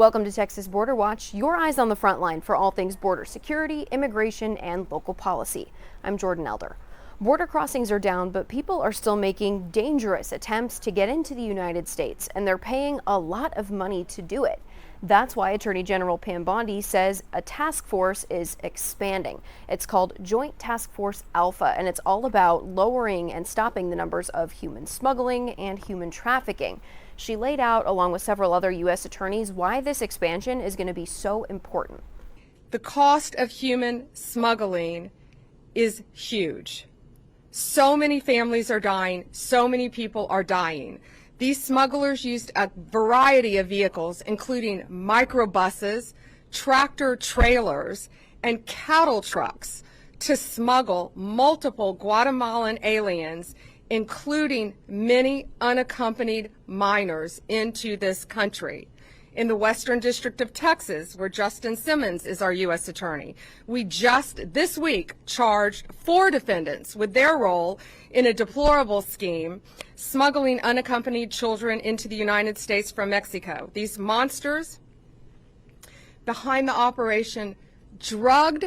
Welcome to Texas Border Watch, your eyes on the front line for all things border security, immigration, and local policy. I'm Jordan Elder. Border crossings are down, but people are still making dangerous attempts to get into the United States, and they're paying a lot of money to do it. That's why Attorney General Pam Bondi says a task force is expanding. It's called Joint Task Force Alpha, and it's all about lowering and stopping the numbers of human smuggling and human trafficking. She laid out, along with several other U.S. attorneys, why this expansion is going to be so important. The cost of human smuggling is huge. So many families are dying, so many people are dying. These smugglers used a variety of vehicles, including microbuses, tractor trailers, and cattle trucks to smuggle multiple Guatemalan aliens, including many unaccompanied minors, into this country. In the Western District of Texas, where Justin Simmons is our U.S. attorney, we just this week charged 4 defendants with their role in a deplorable scheme smuggling unaccompanied children into the United States from Mexico. These monsters behind the operation drugged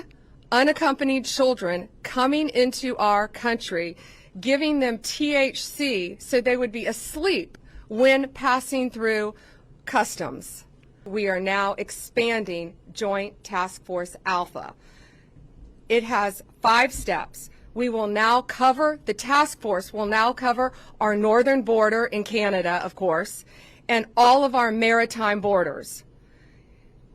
unaccompanied children coming into our country, giving them THC so they would be asleep when passing through customs. We are now expanding Joint Task Force Alpha. It has 5 steps. We will now cover, the task force will now cover our northern border in Canada, of course, and all of our maritime borders.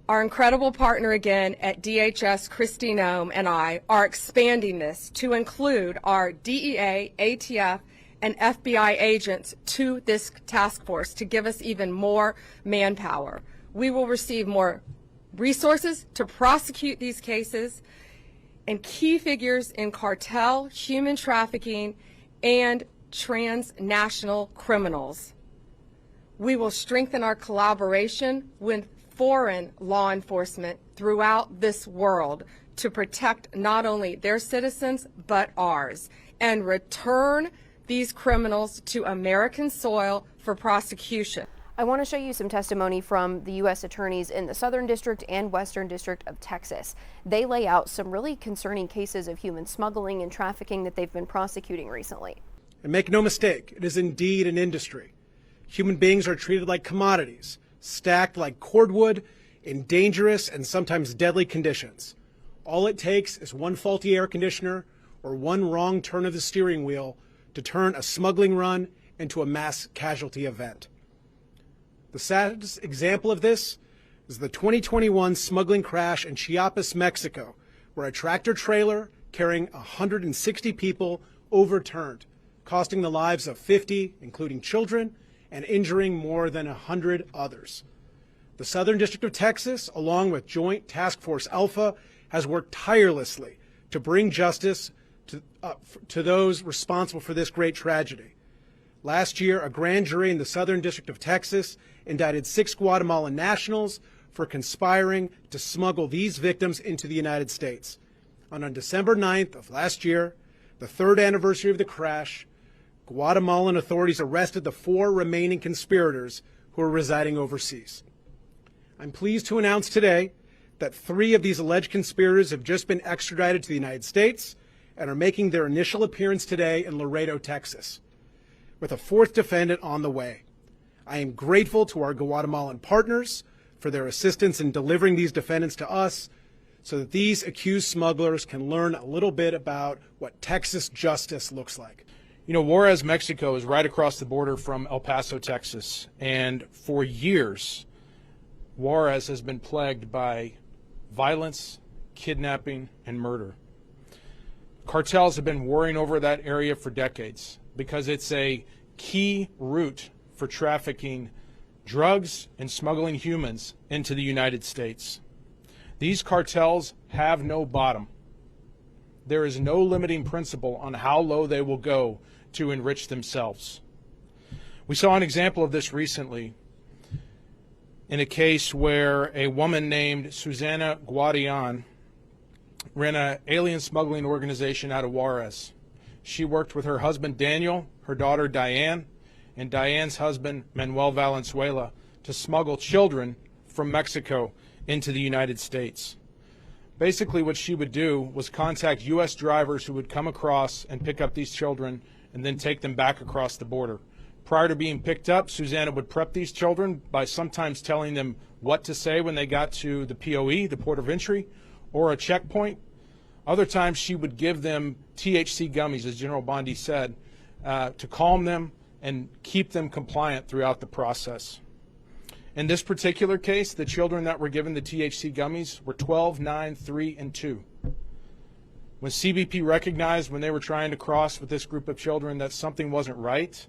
Our incredible partner again at DHS, Kristi Noem, and I are expanding this to include our DEA, ATF, and FBI agents to this task force to give us even more manpower. We will receive more resources to prosecute these cases, and key figures in cartel, human trafficking, and transnational criminals. We will strengthen our collaboration with foreign law enforcement throughout this world to protect not only their citizens but ours, and return these criminals to American soil for prosecution. I want to show you some testimony from the U.S. attorneys in the Southern District and Western District of Texas. They lay out some really concerning cases of human smuggling and trafficking that they've been prosecuting recently. And make no mistake, it is indeed an industry. Human beings are treated like commodities, stacked like cordwood in dangerous and sometimes deadly conditions. All it takes is one faulty air conditioner or one wrong turn of the steering wheel to turn a smuggling run into a mass casualty event. The saddest example of this is the 2021 smuggling crash in Chiapas, Mexico, where a tractor trailer carrying 160 people overturned, costing the lives of 50, including children, and injuring more than 100 others. The Southern District of Texas, along with Joint Task Force Alpha, has worked tirelessly to bring justice to those responsible for this great tragedy. Last year, a grand jury in the Southern District of Texas indicted 6 Guatemalan nationals for conspiring to smuggle these victims into the United States. And on December 9th of last year, the 3rd anniversary of the crash, Guatemalan authorities arrested the 4 remaining conspirators who were residing overseas. I'm pleased to announce today that 3 of these alleged conspirators have just been extradited to the United States and are making their initial appearance today in Laredo, Texas, with a 4th defendant on the way. I am grateful to our Guatemalan partners for their assistance in delivering these defendants to us so that these accused smugglers can learn a little bit about what Texas justice looks like. You know, Juarez, Mexico is right across the border from El Paso, Texas, and for years, Juarez has been plagued by violence, kidnapping, and murder. Cartels have been warring over that area for decades because it's a key route for trafficking drugs and smuggling humans into the United States. These cartels have no bottom. There is no limiting principle on how low they will go to enrich themselves. We saw an example of this recently in a case where a woman named Susana Guadian ran an alien smuggling organization out of Juarez. She worked with her husband Daniel, her daughter Diane, and Diane's husband Manuel Valenzuela to smuggle children from Mexico into the United States. Basically, what she would do was contact U.S. drivers who would come across and pick up these children and then take them back across the border. Prior to being picked up, Susanna would prep these children by sometimes telling them what to say when they got to the POE, the port of entry, or a checkpoint. Other times she would give them THC gummies, as General Bondi said, to calm them and keep them compliant throughout the process. In this particular case, the children that were given the THC gummies were 12, 9, 3, and 2. When CBP recognized when they were trying to cross with this group of children that something wasn't right,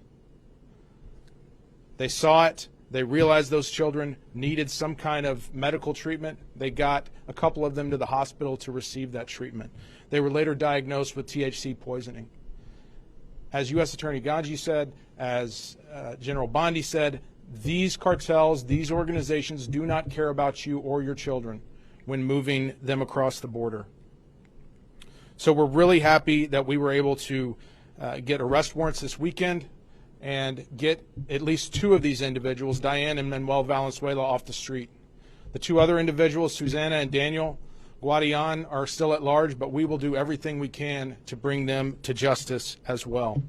they saw it, they realized those children needed some kind of medical treatment. They got a couple of them to the hospital to receive that treatment. They were later diagnosed with THC poisoning. As U.S. Attorney Ganji said, as General Bondi said, these cartels, these organizations do not care about you or your children when moving them across the border. So we're really happy that we were able to get arrest warrants this weekend and get at least 2 of these individuals, Diane and Manuel Valenzuela, off the street. The 2 other individuals, Susanna and Daniel Guadian, are still at large, but we will do everything we can to bring them to justice as well.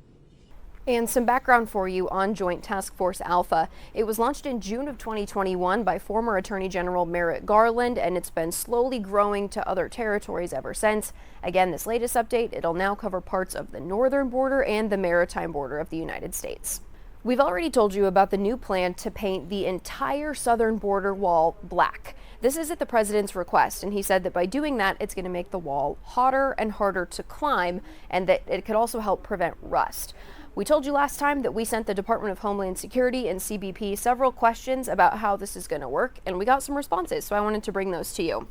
And some background for you on Joint Task Force Alpha. It was launched in June of 2021 by former Attorney General Merrick Garland, and it's been slowly growing to other territories ever since. Again, this latest update, it'll now cover parts of the northern border and the maritime border of the United States. We've already told you about the new plan to paint the entire southern border wall black. This is at the president's request, and he said that by doing that, it's going to make the wall hotter and harder to climb, and that it could also help prevent rust. We told you last time that we sent the Department of Homeland Security and CBP several questions about how this is going to work, and we got some responses, so I wanted to bring those to you.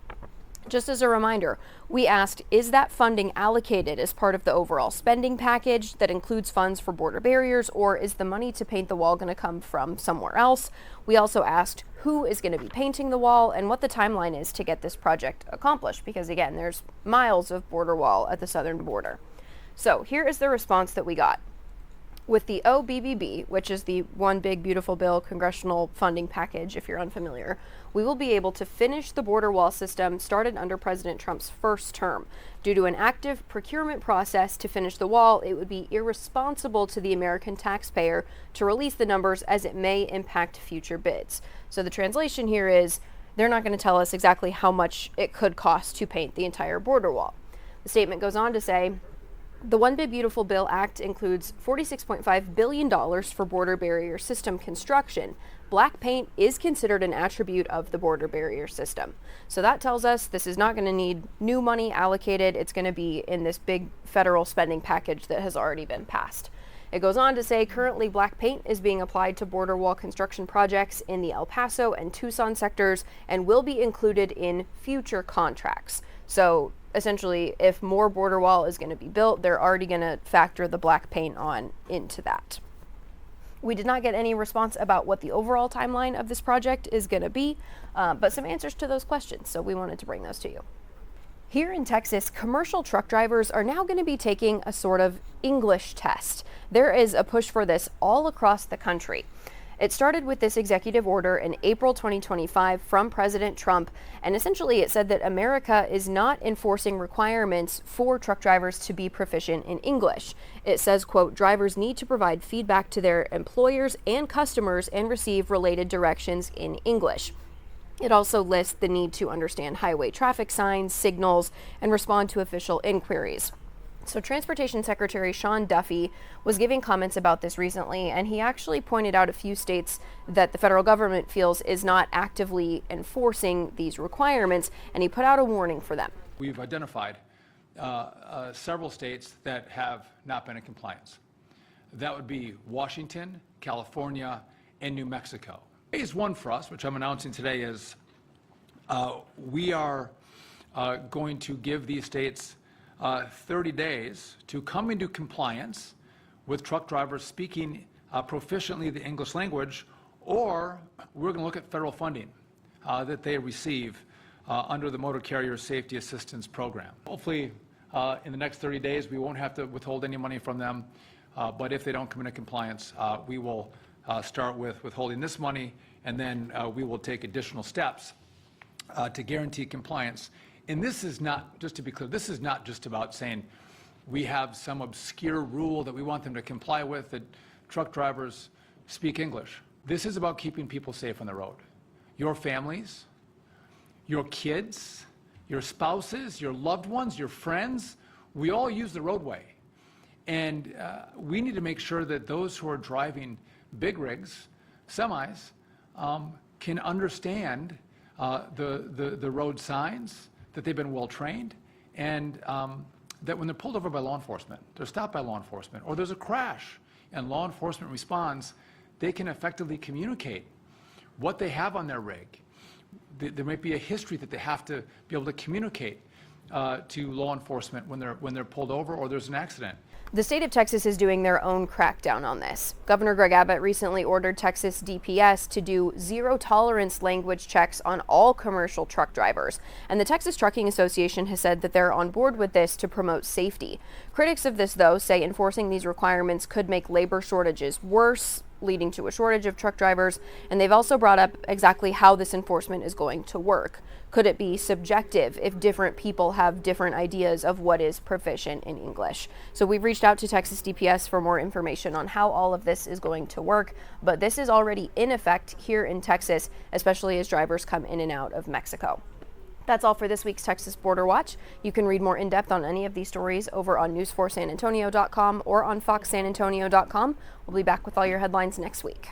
Just as a reminder, we asked, is that funding allocated as part of the overall spending package that includes funds for border barriers, or is the money to paint the wall going to come from somewhere else? We also asked who is going to be painting the wall and what the timeline is to get this project accomplished, because again, there's miles of border wall at the southern border. So here is the response that we got. With the OBBB, which is the One Big Beautiful Bill Congressional Funding Package, if you're unfamiliar, we will be able to finish the border wall system started under President Trump's first term. Due to an active procurement process to finish the wall, it would be irresponsible to the American taxpayer to release the numbers, as it may impact future bids. So the translation here is, they're not going to tell us exactly how much it could cost to paint the entire border wall. The statement goes on to say, the One Big Beautiful Bill Act includes $46.5 billion for border barrier system construction. Black paint is considered an attribute of the border barrier system. So that tells us this is not going to need new money allocated. It's going to be in this big federal spending package that has already been passed. It goes on to say currently black paint is being applied to border wall construction projects in the El Paso and Tucson sectors and will be included in future contracts. So essentially, if more border wall is going to be built, they're already going to factor the black paint on into that. We did not get any response about what the overall timeline of this project is going to be, but some answers to those questions, so we wanted to bring those to you. Here in Texas, commercial truck drivers are now going to be taking a sort of English test. There is a push for this all across the country. It started with this executive order in April 2025 from President Trump, and essentially it said that America is not enforcing requirements for truck drivers to be proficient in English. It says, quote, drivers need to provide feedback to their employers and customers and receive related directions in English. It also lists the need to understand highway traffic signs, signals, and respond to official inquiries. So Transportation Secretary Sean Duffy was giving comments about this recently, and he actually pointed out a few states that the federal government feels is not actively enforcing these requirements, and he put out a warning for them. We've identified several states that have not been in compliance. That would be Washington, California, and New Mexico. Phase one for us, which I'm announcing today, is we are going to give these states 30 days to come into compliance with truck drivers speaking proficiently the English language, or we're going to look at federal funding that they receive under the Motor Carrier Safety Assistance Program. Hopefully, in the next 30 days, we won't have to withhold any money from them, but if they don't come into compliance, we will start with withholding this money and then we will take additional steps to guarantee compliance. And this is not, just to be clear, this is not just about saying we have some obscure rule that we want them to comply with, that truck drivers speak English. This is about keeping people safe on the road. Your families, your kids, your spouses, your loved ones, your friends, we all use the roadway. And we need to make sure that those who are driving big rigs, semis, can understand the road signs, that they've been well trained, and that when they're pulled over by law enforcement, they're stopped by law enforcement, or there's a crash and law enforcement responds, they can effectively communicate what they have on their rig. There might be a history that they have to be able to communicate to law enforcement when they're pulled over or there's an accident. The state of Texas is doing their own crackdown on this. Governor Greg Abbott recently ordered Texas DPS to do zero-tolerance language checks on all commercial truck drivers. And the Texas Trucking Association has said that they're on board with this to promote safety. Critics of this, though, say enforcing these requirements could make labor shortages worse, leading to a shortage of truck drivers. And they've also brought up exactly how this enforcement is going to work. Could it be subjective if different people have different ideas of what is proficient in English? So we've reached out to Texas DPS for more information on how all of this is going to work, but this is already in effect here in Texas, especially as drivers come in and out of Mexico. That's all for this week's Texas Border Watch. You can read more in depth on any of these stories over on news4sanantonio.com or on foxsanantonio.com. We'll be back with all your headlines next week.